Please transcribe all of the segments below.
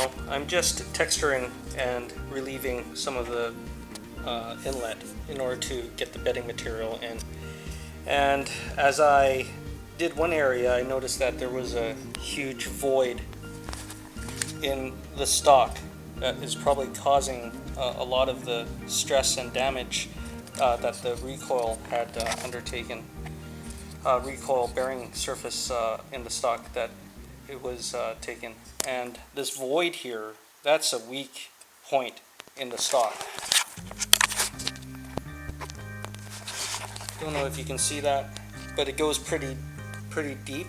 now, I'm just texturing and relieving some of the inlet in order to get the bedding material in. And as I did one area, I noticed that there was a huge void in the stock that is probably causing a lot of the stress and damage that the recoil had undertaken. Recoil bearing surface in the stock that it was taken. And this void here, that's a weak point in the stock. Don't know if you can see that, but it goes pretty deep.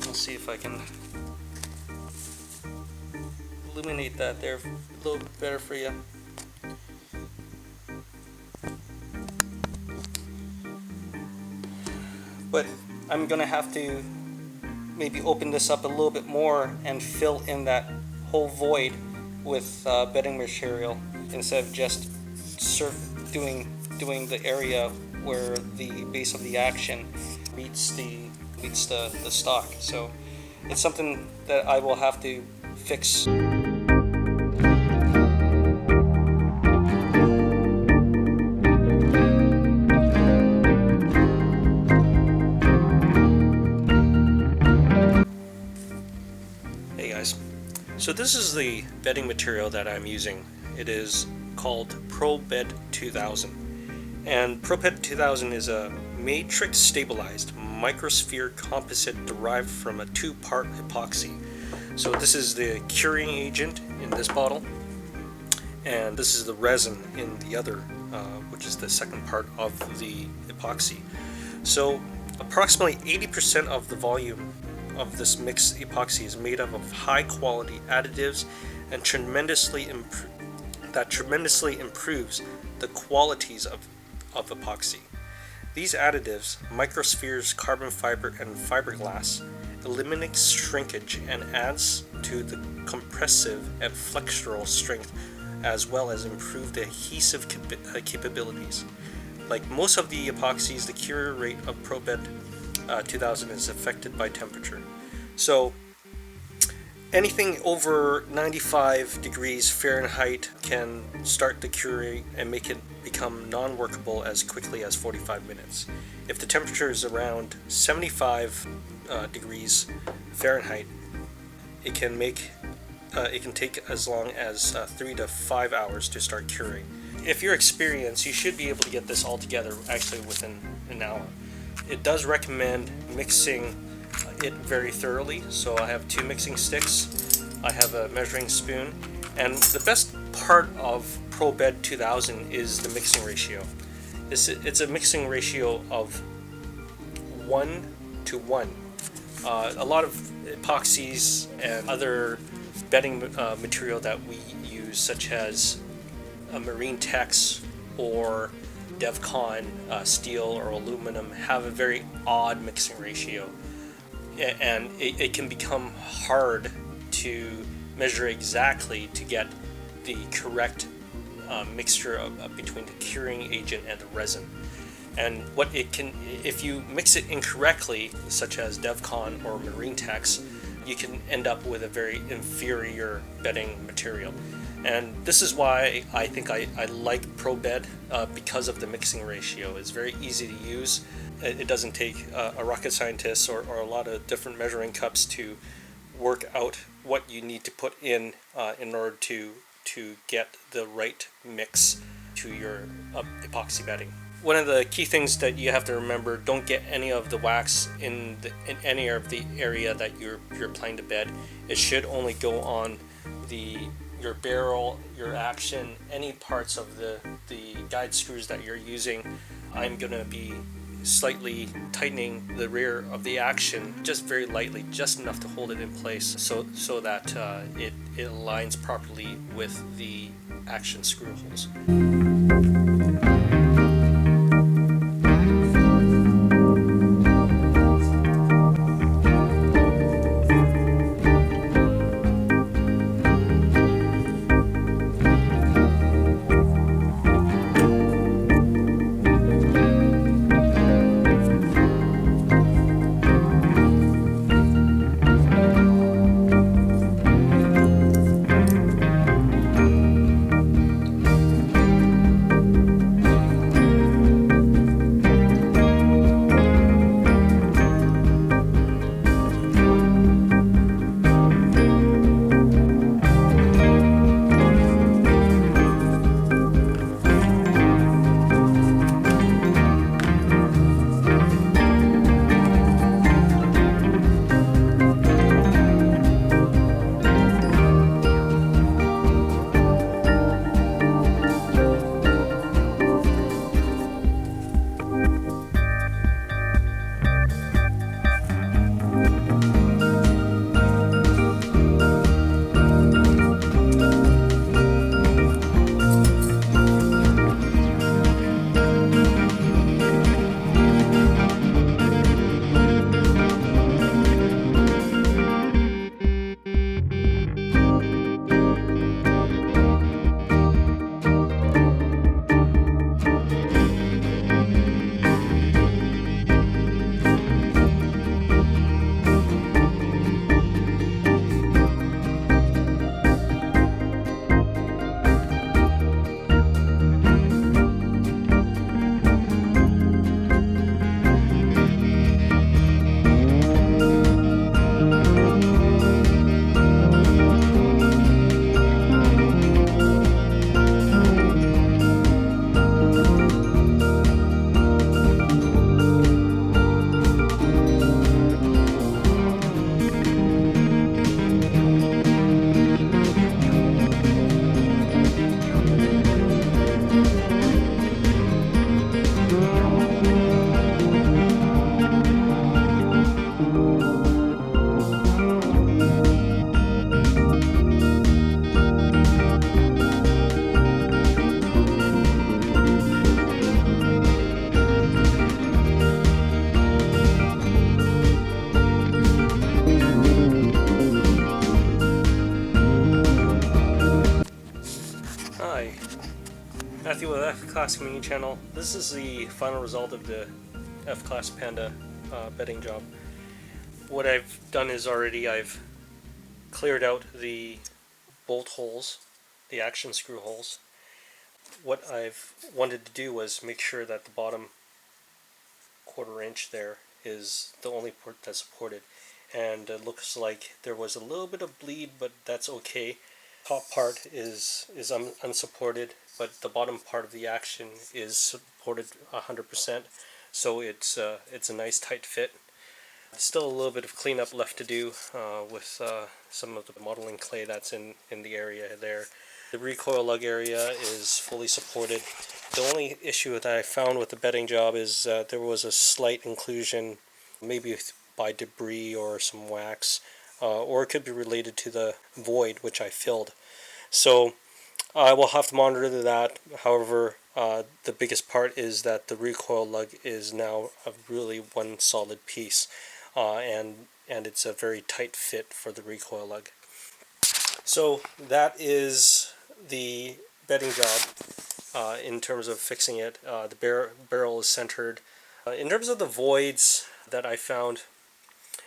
Let's see if I can illuminate that there a little bit better for you. But I'm gonna have to maybe open this up a little bit more and fill in that whole void with bedding material instead of just doing the area where the base of the action meets the stock. So it's something that I will have to fix. Hey guys, so this is the bedding material that I'm using. It is called ProBed 2000. And ProBed 2000 is a matrix stabilized microsphere composite derived from a two-part epoxy. So this is the curing agent in this bottle, and this is the resin in the other, which is the second part of the epoxy. So approximately 80% of the volume of this mixed epoxy is made up of high quality additives and tremendously improves the qualities of epoxy. These additives, microspheres, carbon fiber, and fiberglass, eliminates shrinkage and adds to the compressive and flexural strength, as well as improve the adhesive capabilities. Like most of the epoxies, the cure rate of ProBed 2000 is affected by temperature. So anything over 95 degrees Fahrenheit can start the curing and make it become non-workable as quickly as 45 minutes. If the temperature is around 75 degrees Fahrenheit, it can take as long as 3 to 5 hours to start curing. If you're experienced, you should be able to get this all together actually within an hour. It does recommend mixing it very thoroughly, so I have 2 mixing sticks, I have a measuring spoon, and the best part of ProBed 2000 is the mixing ratio. It's a mixing ratio of 1:1. A lot of epoxies and other bedding material that we use, such as a Marine Tex or Devcon steel or aluminum, have a very odd mixing ratio, and it can become hard to measure exactly to get the correct mixture between the curing agent and the resin. And what it can, if you mix it incorrectly, such as Devcon or Marine Tex, you can end up with a very inferior bedding material. And this is why I think I like ProBed, because of the mixing ratio. It's very easy to use. It doesn't take a rocket scientist or a lot of different measuring cups to work out what you need to put in order to get the right mix to your epoxy bedding. One of the key things that you have to remember: don't get any of the wax in any of the area that you're applying to bed. It should only go on your barrel, your action, any parts of the guide screws that you're using. I'm going to be slightly tightening the rear of the action just very lightly, just enough to hold it in place so that it aligns properly with the action screw holes. Hi, Matthew with F-Class Community Channel. This is the final result of the F-Class Panda bedding job. What I've done is I've cleared out the bolt holes, the action screw holes. What I've wanted to do was make sure that the bottom 1/4 inch there is the only port that's supported, and it looks like there was a little bit of bleed, but that's okay. Top part is unsupported, but the bottom part of the action is supported 100%, so it's a nice tight fit. Still a little bit of cleanup left to do with some of the modeling clay that's in the area there. The recoil lug area is fully supported. The only issue that I found with the bedding job is there was a slight inclusion, maybe by debris or some wax, or it could be related to the void which I filled. So I will have to monitor that. However, the biggest part is that the recoil lug is now a really one solid piece, and it's a very tight fit for the recoil lug. So that is the bedding job in terms of fixing it. The barrel is centered. In terms of the voids that I found,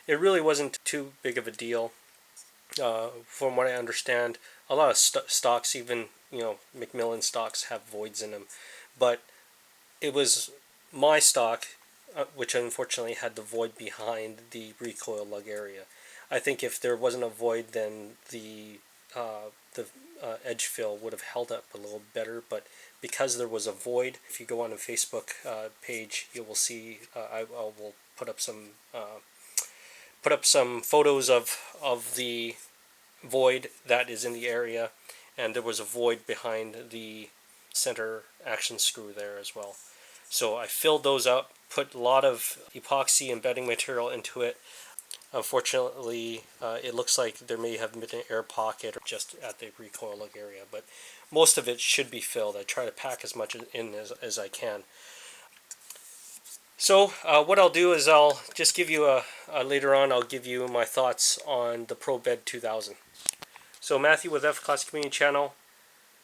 it really wasn't too big of a deal. From what I understand, a lot of stocks, even Macmillan stocks, have voids in them, but it was my stock which unfortunately had the void behind the recoil lug area. I think if there wasn't a void, then the edge fill would have held up a little better, but because there was a void, if you go on the Facebook page, you will see I will put up some photos of the void that is in the area, and there was a void behind the center action screw there as well. So I filled those up, put a lot of epoxy and bedding material into it. Unfortunately, it looks like there may have been an air pocket just at the recoil lug area, but most of it should be filled. I try to pack as much in as I can. So what I'll do is I'll just give you later on I'll give you my thoughts on the Pro Bed 2000. So Matthew with F-Class Community Channel,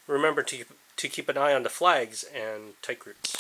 remember to keep an eye on the flags and tight groups.